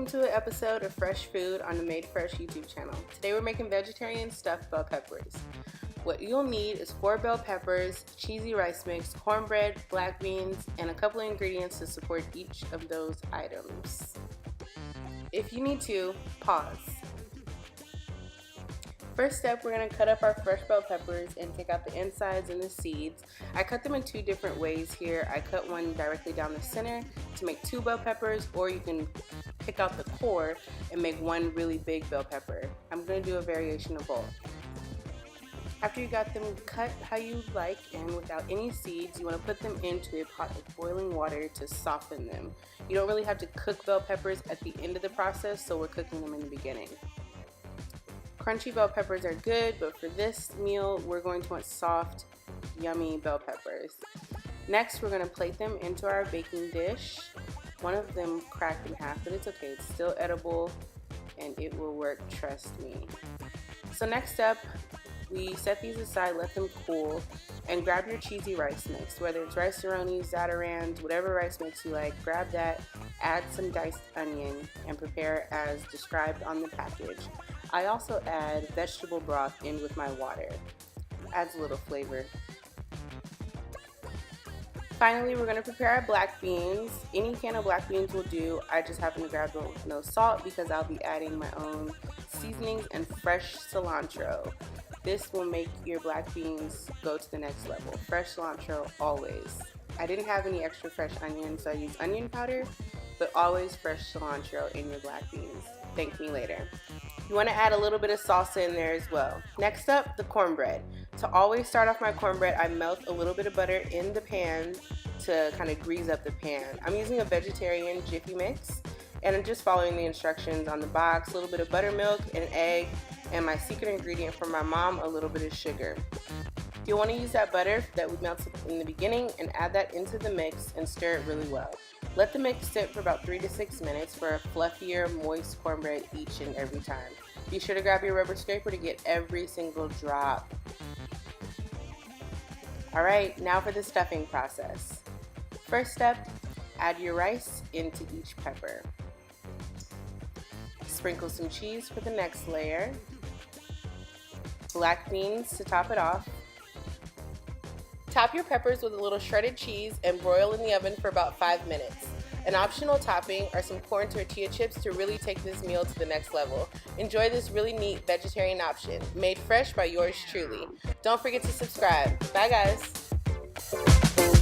to an episode of Fresh Food on the Made Fresh YouTube channel. Today we're making vegetarian stuffed bell peppers. What you'll need is 4 bell peppers, cheesy rice mix, cornbread, black beans, and a couple of ingredients to support each of those items. If you need to, pause. First step, we're going to cut up our fresh bell peppers and take out the insides and the seeds. I cut them in 2 different ways here. I cut one directly down the center to make 2 bell peppers, or you can pick out the core and make 1 really big bell pepper. I'm going to do a variation of both. After you got them cut how you like and without any seeds, you want to put them into a pot of boiling water to soften them. You don't really have to cook bell peppers at the end of the process, so we're cooking them in the beginning. Crunchy bell peppers are good, but for this meal, we're going to want soft, yummy bell peppers. Next, we're going to plate them into our baking dish. One of them cracked in half, but it's okay. It's still edible, and it will work, trust me. So next up, we set these aside, let them cool, and grab your cheesy rice mix. Whether it's rice-a-roni, zatarans, whatever rice mix you like, grab that, add some diced onion, and prepare as described on the package. I also add vegetable broth in with my water. Adds a little flavor. Finally, we're going to prepare our black beans. Any can of black beans will do. I just happen to grab the no salt because I'll be adding my own seasonings and fresh cilantro. This will make your black beans go to the next level. Fresh cilantro always. I didn't have any extra fresh onions, so I used onion powder, but always fresh cilantro in your black beans. Thank me later. You want to add a little bit of salsa in there as well. Next up, the cornbread. To always start off my cornbread, I melt a little bit of butter in the pan to kind of grease up the pan. I'm using a vegetarian Jiffy mix, and I'm just following the instructions on the box. A little bit of buttermilk, an egg, and my secret ingredient from my mom, a little bit of sugar. You'll want to use that butter that we melted in the beginning and add that into the mix and stir it really well. Let the mix sit for about 3 to 6 minutes for a fluffier, moist cornbread each and every time. Be sure to grab your rubber scraper to get every single drop. Alright, now for the stuffing process. First step, add your rice into each pepper. Sprinkle some cheese for the next layer. Black beans to top it off. Top your peppers with a little shredded cheese and broil in the oven for about 5 minutes. An optional topping are some corn tortilla chips to really take this meal to the next level. Enjoy this really neat vegetarian option, made fresh by yours truly. Don't forget to subscribe. Bye guys.